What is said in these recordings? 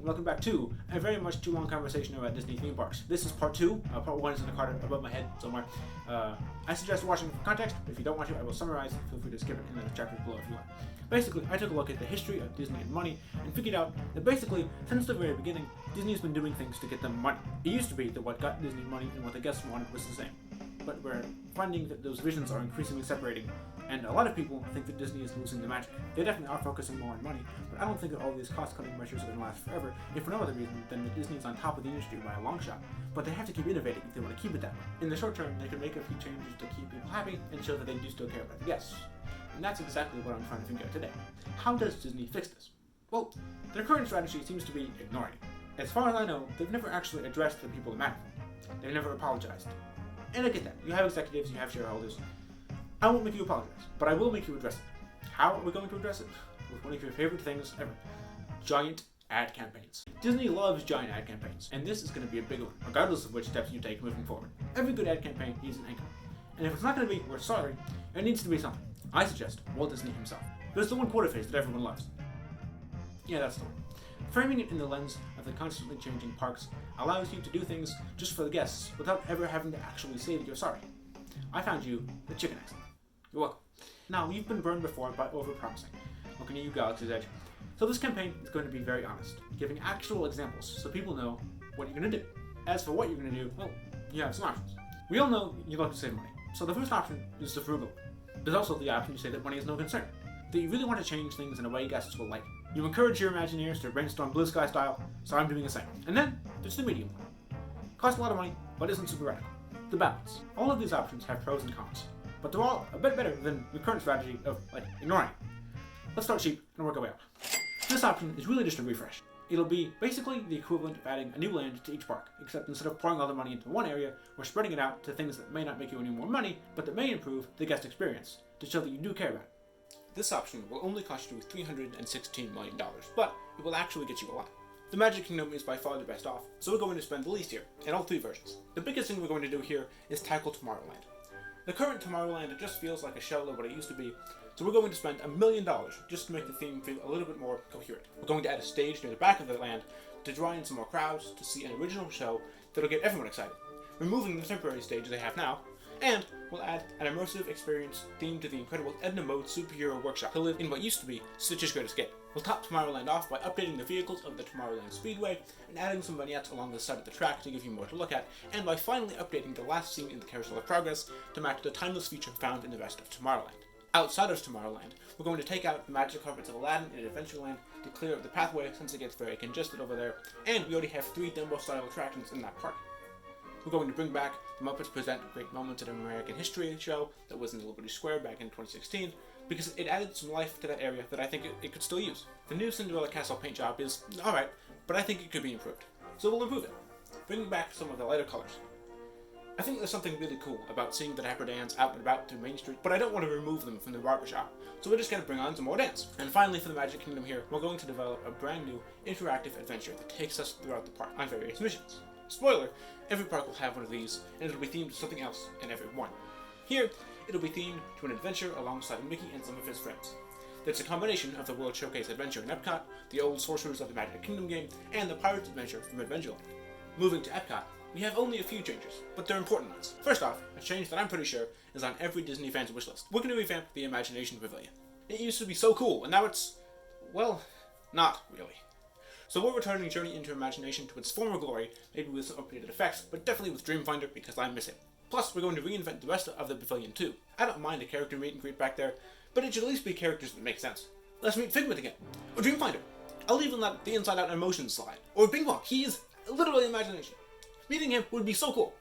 and welcome back to a very much too long conversation about Disney theme parks. This is part 2. Part 1 is in the card above my head somewhere. I suggest watching for context, but if you don't want to, I will summarize. Feel free to skip it in the chapters below if you want. Basically, I took a look at the history of Disney and money and figured out that basically, since the very beginning, Disney's been doing things to get them money. It used to be that what got Disney money and what the guests wanted was the same. But we're finding that those visions are increasingly separating, and a lot of people think that Disney is losing the magic. They definitely are focusing more on money, but I don't think that all these cost-cutting measures are going to last forever, if for no other reason than that Disney is on top of the industry by a long shot. But they have to keep innovating if they want to keep it that way. In the short term, they can make a few changes to keep people happy and show that they do still care about the guests. And that's exactly what I'm trying to figure out today. How does Disney fix this? Well, their current strategy seems to be ignoring it. As far as I know, they've never actually addressed the people that matter. They've never apologized. And I get that. You have executives, you have shareholders. I won't make you apologize, but I will make you address it. How are we going to address it? With one of your favorite things ever. Giant ad campaigns. Disney loves giant ad campaigns, and this is going to be a big one, regardless of which steps you take moving forward. Every good ad campaign needs an anchor. And if it's not going to be, we're sorry, it needs to be something. I suggest Walt Disney himself. There's the one quarter face that everyone loves. Yeah, that's the one. Framing it in the lens of the constantly changing parks allows you to do things just for the guests without ever having to actually say that you're sorry. I found you the chicken accent. You're welcome. Now, you've been burned before by overpromising. Looking at you, Galaxy's Edge. So this campaign is going to be very honest, giving actual examples so people know what you're going to do. As for what you're going to do, well, you have some options. We all know you like to save money, so the first option is the frugal. There's also the option to say that money is no concern, that you really want to change things in a way guests will like. You encourage your Imagineers to brainstorm blue sky style, so I'm doing the same. And then, there's the medium one. Costs a lot of money, but isn't super radical. The balance. All of these options have pros and cons, but they're all a bit better than the current strategy of, ignoring it. Let's start cheap and work our way up. This option is really just a refresh. It'll be basically the equivalent of adding a new land to each park, except instead of pouring all the money into one area, we're spreading it out to things that may not make you any more money, but that may improve the guest experience, to show that you do care about it. This option will only cost you $316 million, but it will actually get you a lot. The Magic Kingdom is by far the best off, so we're going to spend the least here, in all three versions. The biggest thing we're going to do here is tackle Tomorrowland. The current Tomorrowland just feels like a shell of what it used to be, so we're going to spend $1 million just to make the theme feel a little bit more coherent. We're going to add a stage near the back of the land to draw in some more crowds to see an original show that'll get everyone excited, removing the temporary stage they have now, and we'll add an immersive experience themed to the incredible Edna Mode superhero workshop to live in what used to be Stitch's Great Escape. We'll top Tomorrowland off by updating the vehicles of the Tomorrowland Speedway and adding some vignettes along the side of the track to give you more to look at, and by finally updating the last scene in the Carousel of Progress to match the timeless feature found in the rest of Tomorrowland. Outside of Tomorrowland, we're going to take out the magic carpets of Aladdin in Adventureland to clear up the pathway since it gets very congested over there, and we already have 3 Dumbo-style attractions in that park. We're going to bring back the Muppets Present Great Moments in American History show that was in Liberty Square back in 2016, because it added some life to that area that I think it could still use. The new Cinderella Castle paint job is alright, but I think it could be improved. So we'll improve it, bringing back some of the lighter colors. I think there's something really cool about seeing the Dapper Dans out and about through Main Street, but I don't want to remove them from the barbershop, so we're just going to bring on some more dance. And finally, for the Magic Kingdom here, we're going to develop a brand new interactive adventure that takes us throughout the park on various missions. Spoiler, every park will have one of these, and it'll be themed to something else in every one. Here, it'll be themed to an adventure alongside Mickey and some of his friends. It's a combination of the World Showcase adventure in Epcot, the old Sorcerers of the Magic Kingdom game, and the Pirates Adventure from Adventureland. Moving to Epcot, we have only a few changes, but they're important ones. First off, a change that I'm pretty sure is on every Disney fan's wishlist. We're going to revamp the Imagination Pavilion. It used to be so cool, and now it's, well, not really. So we're returning Journey into Imagination to its former glory, maybe with some updated effects, but definitely with Dreamfinder because I miss it. Plus, we're going to reinvent the rest of the pavilion too. I don't mind a character meet and greet back there, but it should at least be characters that make sense. Let's meet Figment again, or Dreamfinder. I'll even let the Inside Out Emotions slide, or Bing Bong. He is literally imagination. Meeting him would be so cool.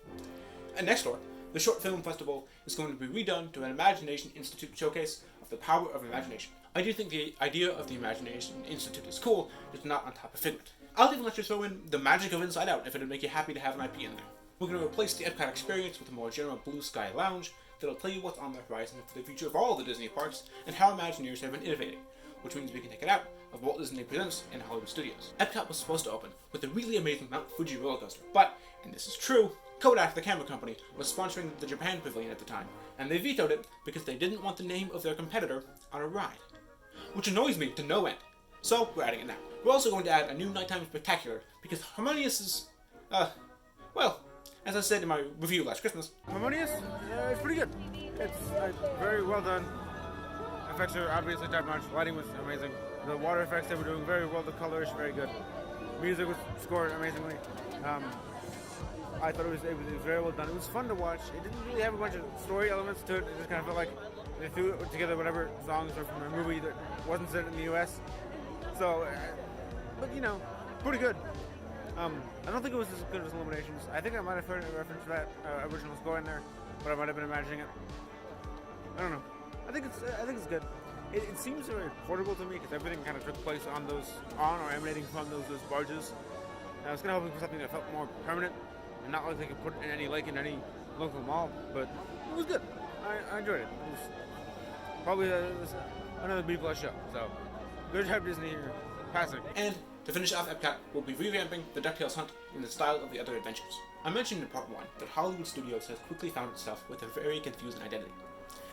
And next door, the Short Film Festival is going to be redone to an Imagination Institute showcase of the power of imagination. I do think the idea of the Imagination Institute is cool, just not on top of Figment. I'll even let you throw in the magic of Inside Out if it'd make you happy to have an IP in there. We're going to replace the Epcot experience with a more general blue sky lounge that'll tell you what's on the horizon for the future of all the Disney parks and how Imagineers have been innovating, which means we can take it out of Walt Disney Presents and Hollywood Studios. Epcot was supposed to open with a really amazing Mount Fuji roller coaster, but, and this is true, Kodak, the camera company, was sponsoring the Japan Pavilion at the time, and they vetoed it because they didn't want the name of their competitor on a ride. Which annoys me to no end. So we're adding it now. We're also going to add a new nighttime spectacular because Harmonious is, well, as I said in my review last Christmas, Harmonious? It's pretty good. It's very well done. Effects are obviously top notch. Lighting was amazing. The water effects they were doing very well. The colors very good. Music was scored amazingly. I thought it was very well done. It was fun to watch. It didn't really have a bunch of story elements to it. It just kind of felt like they threw together whatever songs are from a movie that wasn't set in the U.S. So, but you know, pretty good. I don't think it was as good as Illuminations. I think I might have heard a reference to that original score in there, but I might have been imagining it. I don't know. I think it's good. It seems very portable to me because everything kind of took place on or emanating from those barges. I was kind of hoping for something that felt more permanent and not like they could put it in any lake in any local mall, but it was good. I enjoyed it. It was probably another B+ show. So good job, Disney here. Passing. And to finish off Epcot, we'll be revamping the DuckTales hunt in the style of the other adventures. I mentioned in part 1 that Hollywood Studios has quickly found itself with a very confusing identity.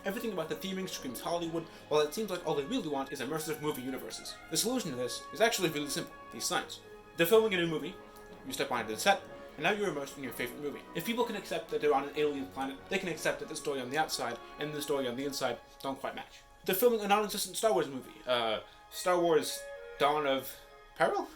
Everything about the theming screams Hollywood, while it seems like all they really want is immersive movie universes. The solution to this is actually really simple, these signs. They're filming a new movie, you step onto the set, and now you're immersed in your favorite movie. If people can accept that they're on an alien planet, they can accept that the story on the outside and the story on the inside don't quite match. They're filming a non-existent Star Wars movie, Star Wars Dawn of Peril?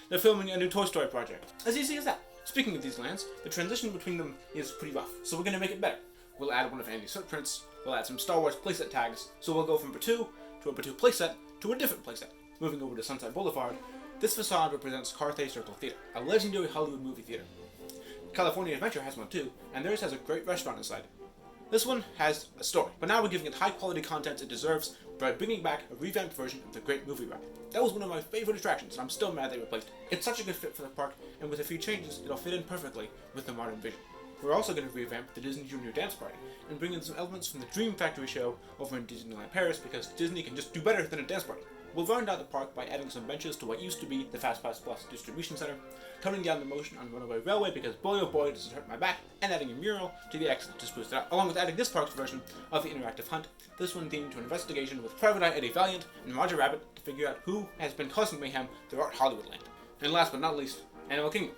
They're filming a new Toy Story project. As easy as that. Speaking of these lands, the transition between them is pretty rough, so we're going to make it better. We'll add one of Andy's footprints, we'll add some Star Wars playset tags, so we'll go from Batuu to a Batuu playset to a different playset. Moving over to Sunset Boulevard, this facade represents Carthay Circle Theater, a legendary Hollywood movie theater. California Adventure has one too, and theirs has a great restaurant inside. This one has a story, but now we're giving it high quality content it deserves by bringing back a revamped version of the Great Movie Ride. That was one of my favorite attractions, and I'm still mad they replaced it. It's such a good fit for the park, and with a few changes, it'll fit in perfectly with the modern vision. We're also going to revamp the Disney Junior Dance Party, and bring in some elements from the Dream Factory show over in Disneyland Paris, because Disney can just do better than a dance party. We'll round out the park by adding some benches to what used to be the FastPass Plus distribution center, toning down the motion on Runaway Railway because boy oh boy does it hurt my back, and adding a mural to the exit to spruce it up, along with adding this park's version of the interactive hunt, this one themed to an investigation with Private Eye Eddie Valiant and Roger Rabbit to figure out who has been causing mayhem throughout Hollywoodland. And last but not least, Animal Kingdom.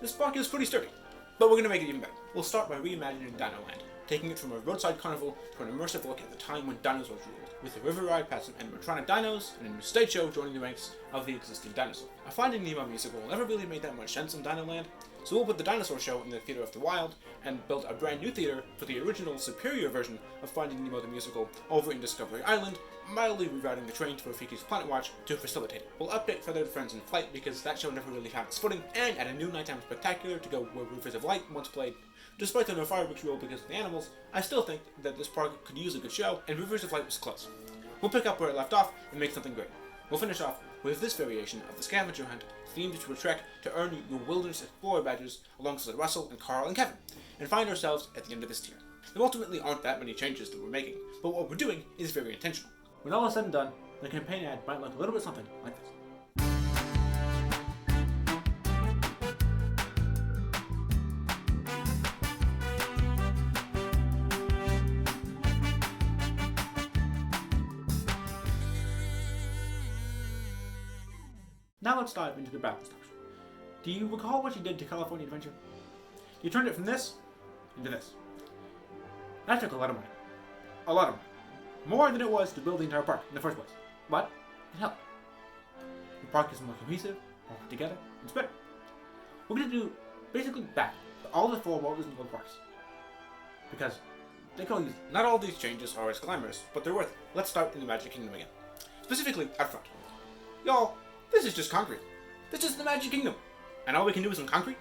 This park is pretty sturdy, but we're going to make it even better. We'll start by reimagining Dinoland, taking it from a roadside carnival to an immersive look at the time when dinosaurs ruled, with a river ride past some animatronic dinos and a new stage show joining the ranks of the existing dinosaurs. A Finding Nemo musical never really made that much sense in Dinoland, so we'll put the dinosaur show in the Theater of the Wild and build a brand new theater for the original superior version of Finding Nemo the musical over in Discovery Island, mildly rerouting the train to Rafiki's Planet Watch to facilitate it. We'll update Feathered Friends in Flight because that show never really found its footing, and add a new nighttime spectacular to go where Rivers of Light once played. Despite the no fireworks rule because of the animals, I still think that this park could use a good show, and Rivers of Light was close. We'll pick up where it left off and make something great. We'll finish off with this variation of the scavenger hunt themed to a trek to earn your Wilderness Explorer badges alongside Russell and Carl and Kevin, and find ourselves at the end of this tier. There ultimately aren't that many changes that we're making, but what we're doing is very intentional. When all is said and done, the campaign ad might look a little bit something like this. Now let's dive into the battle stars. Do you recall what you did to California Adventure? You turned it from this into this. That took a lot of money. A lot of money. More than it was to build the entire park in the first place. But it helped. The park is more cohesive, more put together, and it's better. We're going to do basically that to all the 4 Walt Disney World parks. Because they call these. Not all these changes are as glamorous, but they're worth it. Let's start in the Magic Kingdom again. Specifically, out front. Y'all, this is just concrete. This is the Magic Kingdom. And all we can do is some concrete?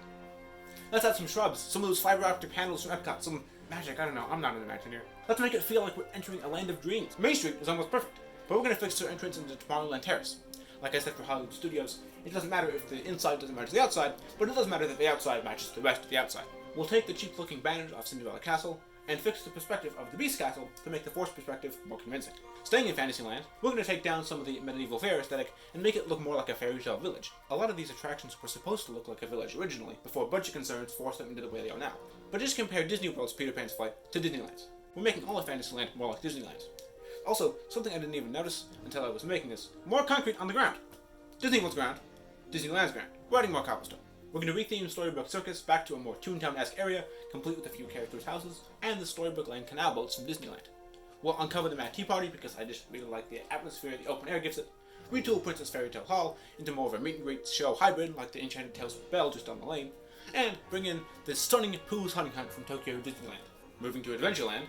Let's add some shrubs, some of those fiber optic panels from Epcot, some magic, I don't know, I'm not an Imagineer. Let's make it feel like we're entering a land of dreams. Main Street is almost perfect, but we're going to fix our entrance into Tomorrowland Terrace. Like I said for Hollywood Studios, it doesn't matter if the inside doesn't match the outside, but it does matter that the outside matches the rest of the outside. We'll take the cheap looking banners off Cinderella Castle, and fix the perspective of the Beast Castle to make the Force perspective more convincing. Staying in Fantasyland, we're going to take down some of the medieval fair aesthetic and make it look more like a fairy tale village. A lot of these attractions were supposed to look like a village originally, before budget concerns forced them into the way they are now. But just compare Disney World's Peter Pan's Flight to Disneyland's. We're making all of Fantasyland more like Disneyland. Also, something I didn't even notice until I was making this, more concrete on the ground. Disney World's ground, Disneyland's ground. We're adding more cobblestone. We're going to retheme Storybook Circus back to a more Toontown-esque area, complete with a few characters' houses, and the Storybook Land canal boats from Disneyland. We'll uncover the Mad Tea Party because I just really like the atmosphere the open air gives it. Retool Princess Fairy Tale Hall into more of a meet and greet show hybrid like the Enchanted Tales of Belle just down the lane, and bring in the stunning Pooh's Hunting Hunt from Tokyo Disneyland. Moving to Adventureland,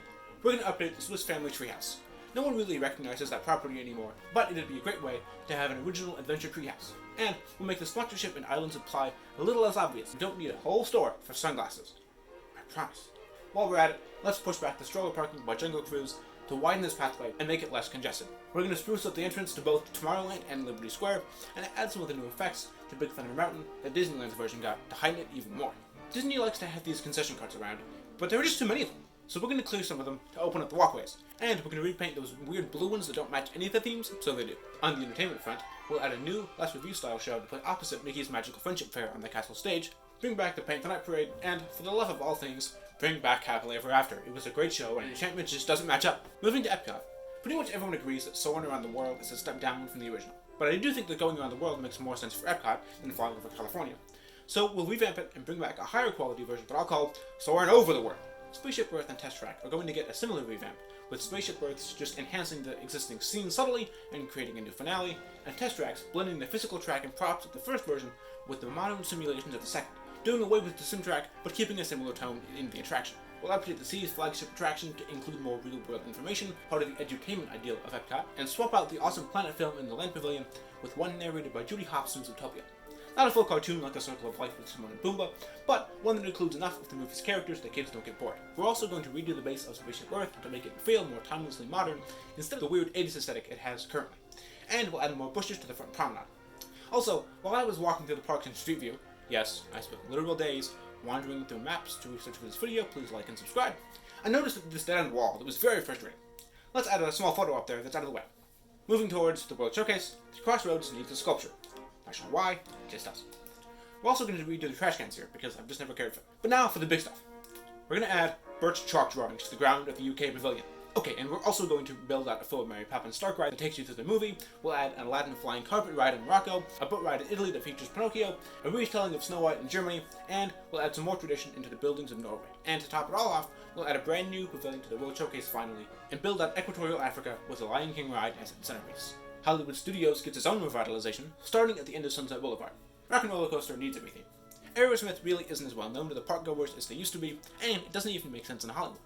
we're going to update the Swiss Family Treehouse. No one really recognizes that property anymore, but it'd be a great way to have an original adventure treehouse. And we'll make the sponsorship and island supply a little less obvious. You don't need a whole store for sunglasses. I promise. While we're at it, let's push back the stroller parking by Jungle Cruise to widen this pathway and make it less congested. We're going to spruce up the entrance to both Tomorrowland and Liberty Square, and add some of the new effects to Big Thunder Mountain that Disneyland's version got to heighten it even more. Disney likes to have these concession carts around, but there are just too many of them. So we're going to clear some of them to open up the walkways, and we're going to repaint those weird blue ones that don't match any of the themes, so they do. On the entertainment front, we'll add a new, less review style show to play opposite Mickey's Magical Friendship Fair on the castle stage, bring back the Paint the Night Parade, and, for the love of all things, bring back Happily Ever After. It was a great show, and Enchantment just doesn't match up. Moving to Epcot, pretty much everyone agrees that soaring around the world is a step down from the original. But I do think that going around the world makes more sense for Epcot than flying over California. So we'll revamp it and bring back a higher quality version that I'll call Soaring Over the World. Spaceship Earth and Test Track are going to get a similar revamp, with Spaceship Earths just enhancing the existing scene subtly and creating a new finale, and Test Tracks blending the physical track and props of the first version with the modern simulations of the second, doing away with the sim track but keeping a similar tone in the attraction. We'll update the Sea's flagship attraction to include more real-world information, part of the edutainment ideal of Epcot, and swap out the awesome Planet film in the Land Pavilion with one narrated by Judy Hobson's Zootopia. Not a full cartoon like A Circle of Life with Timon and Pumbaa, but one that includes enough of the movie's characters that kids don't get bored. We're also going to redo the base of Spaceship Earth to make it feel more timelessly modern, instead of the weird 80s aesthetic it has currently. And we'll add more bushes to the front promenade. Also, while I was walking through the parks in Street View, yes, I spent literal days wandering through maps to research for this video, please like and subscribe, I noticed this dead-end wall that was very frustrating. Let's add a small photo up there that's out of the way. Moving towards the World Showcase, the Crossroads needs a sculpture. Not sure why, it just does. We're also going to redo the trash cans here, because I've just never cared for them. But now for the big stuff. We're going to add birch chalk drawings to the ground of the UK Pavilion. Okay, and we're also going to build out a full Mary Poppins Stark ride that takes you through the movie. We'll add an Aladdin flying carpet ride in Morocco, a boat ride in Italy that features Pinocchio, a retelling of Snow White in Germany, and we'll add some more tradition into the buildings of Norway. And to top it all off, we'll add a brand new pavilion to the World Showcase finally, and build out Equatorial Africa with the Lion King ride as its centerpiece. Hollywood Studios gets its own revitalization, starting at the end of Sunset Boulevard. Rock and Roller Coaster needs everything. Aerosmith really isn't as well known to the parkgoers as they used to be, and it doesn't even make sense in Hollywood.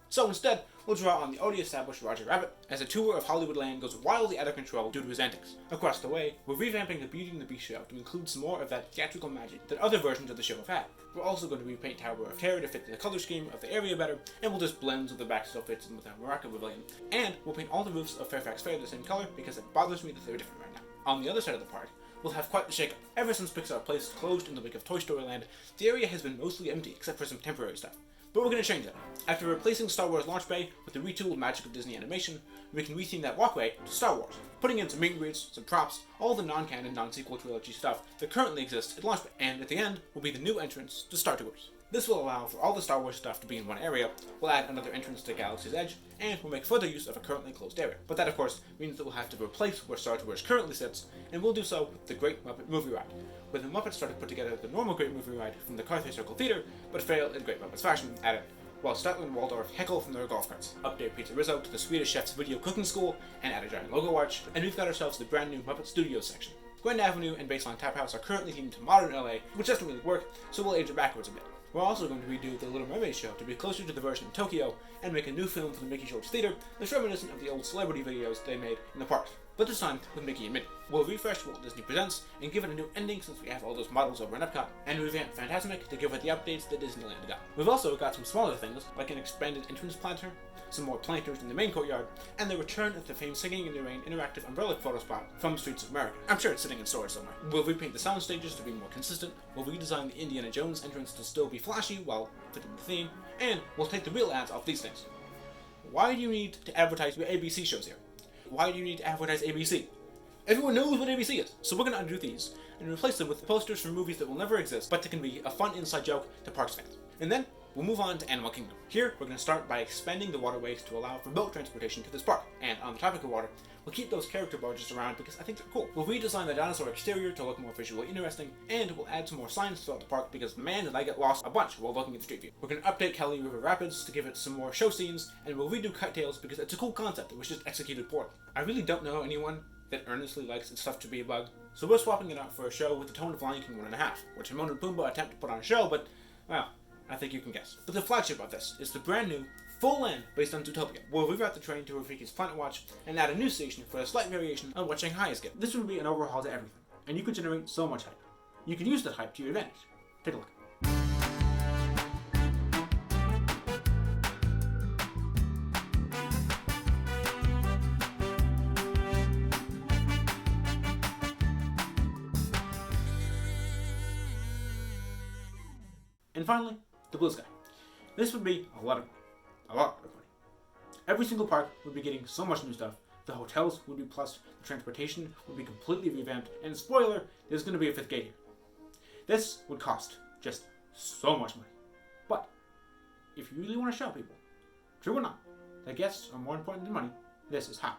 So instead, we'll draw on the already established Roger Rabbit, as a tour of Hollywoodland goes wildly out of control due to his antics. Across the way, we're revamping the Beauty and the Beast show to include some more of that theatrical magic that other versions of the show have had. We're also going to repaint Tower of Terror to fit the color scheme of the area better, and we'll just blend so the back still fits in with our Morocco Pavilion. And we'll paint all the roofs of Fairfax Fair the same color, because it bothers me that they're different right now. On the other side of the park, we'll have quite the shakeup. Ever since Pixar Place closed in the wake of Toy Story Land, the area has been mostly empty except for some temporary stuff. But we're going to change that. After replacing Star Wars Launch Bay with the retooled Magic of Disney animation, we can retheme that walkway to Star Wars, putting in some meet and greets, some props, all the non-canon, non-sequel trilogy stuff that currently exists at Launch Bay, and at the end will be the new entrance to Star Tours. This will allow for all the Star Wars stuff to be in one area, we'll add another entrance to Galaxy's Edge, and we'll make further use of a currently closed area. But that of course means that we'll have to replace where Star Tours currently sits, and we'll do so with the Great Muppet Movie Ride, where the Muppets try to put together the normal Great Movie Ride from the Carthay Circle Theater, but fail in Great Muppets fashion at it, while Statler and Waldorf heckle from their golf carts. Update Pizza Rizzo to the Swedish Chef's Video Cooking School, and add a giant logo arch, and we've got ourselves the brand new Muppet Studios section. Grand Avenue and Baseline Tap House are currently themed to modern LA, which doesn't really work, so we'll age it backwards a bit. We're also going to redo the Little Mermaid show to be closer to the version in Tokyo, and make a new film for the Mickey Shorts Theater that's reminiscent of the old celebrity videos they made in the parks, but this time with Mickey and Minnie. We'll refresh Walt Disney Presents and give it a new ending since we have all those models over in Epcot, and revamp Fantasmic to give it the updates that Disneyland got. We've also got some smaller things, like an expanded entrance planter, some more planters in the main courtyard, and the return of the famed Singing in the Rain interactive umbrella photo spot from Streets of America. I'm sure it's sitting in storage somewhere. We'll repaint the sound stages to be more consistent, we'll redesign the Indiana Jones entrance to still be flashy while fitting the theme, and we'll take the real ads off these things. Why do you need to advertise your ABC shows here? Why do you need to advertise ABC? Everyone knows what ABC is, so we're going to undo these, and replace them with posters from movies that will never exist, but that can be a fun inside joke to Parks fans. And then, we'll move on to Animal Kingdom. Here, we're going to start by expanding the waterways to allow for boat transportation to this park. And on the topic of water, we'll keep those character barges around because I think they're cool. We'll redesign the dinosaur exterior to look more visually interesting, and we'll add some more signs throughout the park because man did I get lost a bunch while looking at the street view. We're going to update Kelly River Rapids to give it some more show scenes, and we'll redo Kite Tales because it's a cool concept that was just executed poorly. I really don't know anyone that earnestly likes its stuff to be a bug, so we're swapping it out for a show with the tone of Lion King 1.5, where Timon and Pumbaa attempt to put on a show, but, well, I think you can guess. But the flagship of this is the brand new full land based on Zootopia. We'll reroute the train to Rafiki's Planet Watch and add a new station for a slight variation on what Shanghai is getting. This would be an overhaul to everything, and you could generate so much hype. You can use that hype to your advantage. Take a look. And finally, the blue sky. This would be a lot of money. Every single park would be getting so much new stuff. The hotels would be plussed, the transportation would be completely revamped, and spoiler, there's going to be a fifth gate here. This would cost just so much money. But, if you really want to show people, true or not, that guests are more important than money, this is how.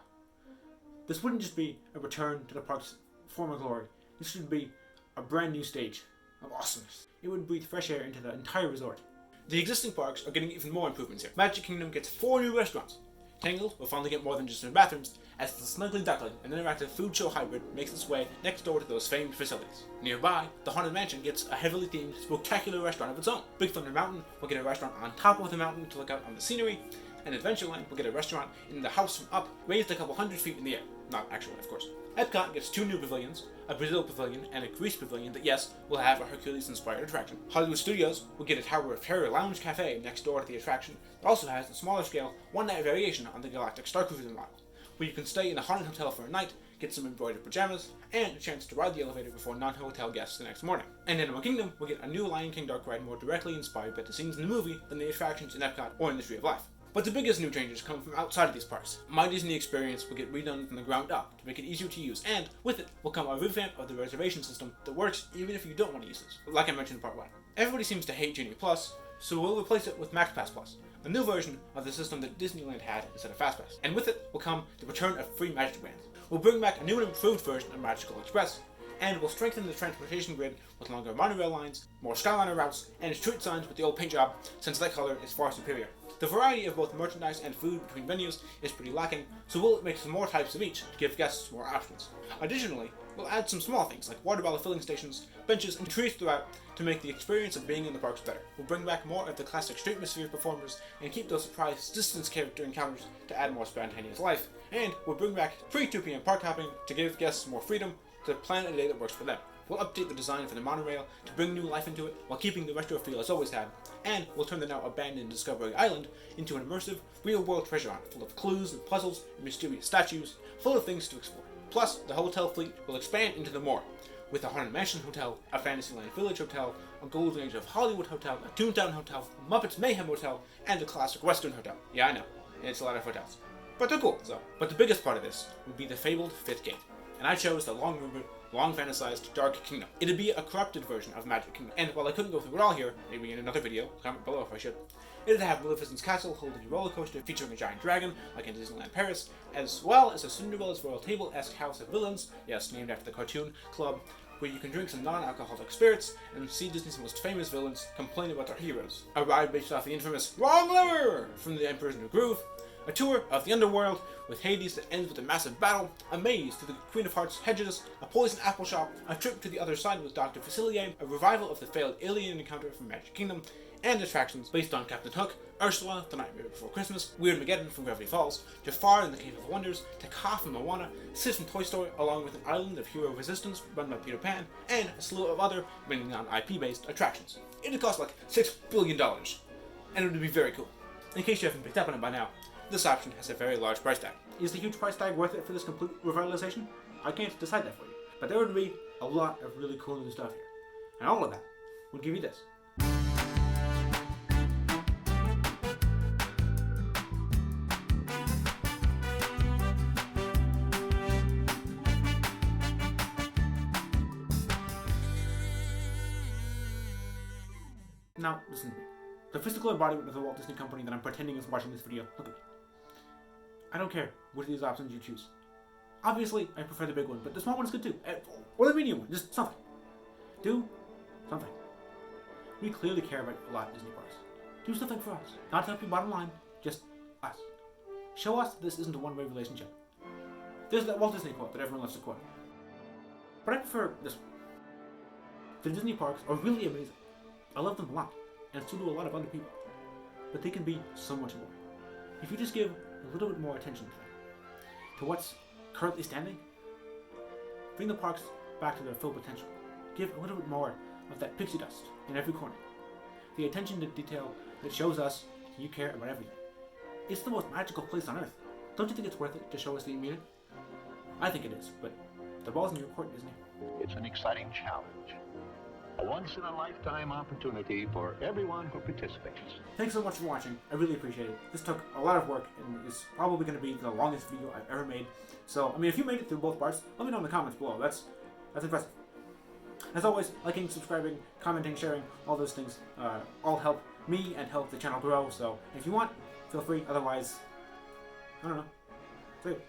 This wouldn't just be a return to the park's former glory. This should be a brand new stage of awesomeness. It would breathe fresh air into the entire resort. The existing parks are getting even more improvements here. Magic Kingdom gets 4 new restaurants. Tangled will finally get more than just their bathrooms, as the Snuggly Duckling, an interactive food show hybrid, makes its way next door to those famed facilities. Nearby, the Haunted Mansion gets a heavily themed, spectacular restaurant of its own. Big Thunder Mountain will get a restaurant on top of the mountain to look out on the scenery, and Adventureland will get a restaurant in the house from up, raised a couple hundred feet in the air. Not actually, of course. Epcot gets 2 new pavilions, a Brazil pavilion and a Greece pavilion that, yes, will have a Hercules-inspired attraction. Hollywood Studios will get a Tower of Terror lounge cafe next door to the attraction that also has a smaller scale, one-night variation on the Galactic Star Cruiser model, where you can stay in a haunted hotel for a night, get some embroidered pajamas, and a chance to ride the elevator before non-hotel guests the next morning. And Animal Kingdom will get a new Lion King dark ride more directly inspired by the scenes in the movie than the attractions in Epcot or in the Tree of Life. But the biggest new changes come from outside of these parks. My Disney experience will get redone from the ground up to make it easier to use, and with it will come a revamp of the reservation system that works even if you don't want to use this, like I mentioned in part 1. Everybody seems to hate Genie Plus, so we'll replace it with MaxPass Plus, a new version of the system that Disneyland had instead of FastPass. And with it will come the return of free Magic Bands. We'll bring back a new and improved version of Magical Express, and we'll strengthen the transportation grid with longer monorail lines, more Skyliner routes, and street signs with the old paint job, since that color is far superior. The variety of both merchandise and food between venues is pretty lacking, so we'll make some more types of each to give guests more options. Additionally, we'll add some small things like water bottle filling stations, benches, and trees throughout to make the experience of being in the parks better. We'll bring back more of the classic Streetmosphere performers and keep those surprise distance character encounters to add more spontaneous life. And we'll bring back pre-2 p.m. park hopping to give guests more freedom to plan a day that works for them. We'll update the design for the monorail to bring new life into it while keeping the retro feel it's always had, and we'll turn the now abandoned Discovery Island into an immersive, real-world treasure hunt full of clues and puzzles and mysterious statues, full of things to explore. Plus, the hotel fleet will expand into the more, with a Haunted Mansion Hotel, a Fantasyland Village Hotel, a Golden Age of Hollywood Hotel, a Toontown Hotel, a Muppets Mayhem Hotel, and a classic Western Hotel. Yeah, I know, it's a lot of hotels. But they're cool, so. But the biggest part of this would be the fabled Fifth Gate, and I chose the long-rumored, long-fantasized Dark Kingdom. It'd be a corrupted version of Magic Kingdom, and while I couldn't go through it all here, maybe in another video, comment below if I should, it'd have Maleficent's castle holding a roller coaster featuring a giant dragon, like in Disneyland Paris, as well as a Cinderella's Royal Table-esque house of villains, yes, named after the cartoon club, where you can drink some non-alcoholic spirits and see Disney's most famous villains complain about their heroes. A ride based off the infamous Wrong Lever from The Emperor's New Groove, a tour of the underworld with Hades that ends with a massive battle, a maze through the Queen of Hearts hedges, a poison apple shop, a trip to the other side with Dr. Facilier, a revival of the failed alien encounter from Magic Kingdom, and attractions based on Captain Hook, Ursula, The Nightmare Before Christmas, Weird Mageddon from Gravity Falls, Jafar in the Cave of Wonders, Taka from Moana, Sid from Toy Story, along with an island of hero resistance run by Peter Pan, and a slew of other, mainly non-IP-based, attractions. It'd cost like $6 billion, and it would be very cool. In case you haven't picked up on it by now, this option has a very large price tag. Is the huge price tag worth it for this complete revitalization? I can't decide that for you, but there would be a lot of really cool new stuff here, and all of that would give you this. Now, listen to me. the physical embodiment of the Walt Disney Company that I'm pretending is watching this video. Look at me. I don't care which of these options you choose. Obviously, I prefer the big one, but the small one is good too. Or the medium one, just something. Do something. We clearly care about a lot of Disney parks. Do something for us. Not to help your bottom line, just us. Show us that this isn't a one-way relationship. There's that Walt Disney quote that everyone loves to quote. But I prefer this one. The Disney parks are really amazing. I love them a lot, and so do a lot of other people. But they can be so much more. If you just give a little bit more attention to them, to what's currently standing, bring the parks back to their full potential. Give a little bit more of that pixie dust in every corner. The attention to detail that shows us you care about everything. It's the most magical place on earth. Don't you think it's worth it to show us that you mean it? I think it is, but the ball's in your court, Disney. It's an exciting challenge. A once-in-a-lifetime opportunity for everyone who participates. Thanks so much for watching. I really appreciate it. This took a lot of work and is probably going to be the longest video I've ever made. So, I mean, if you made it through both parts, let me know in the comments below. That's impressive. As always, liking, subscribing, commenting, sharing, all those things all help me and help the channel grow. So, if you want, feel free. Otherwise, I don't know. See you.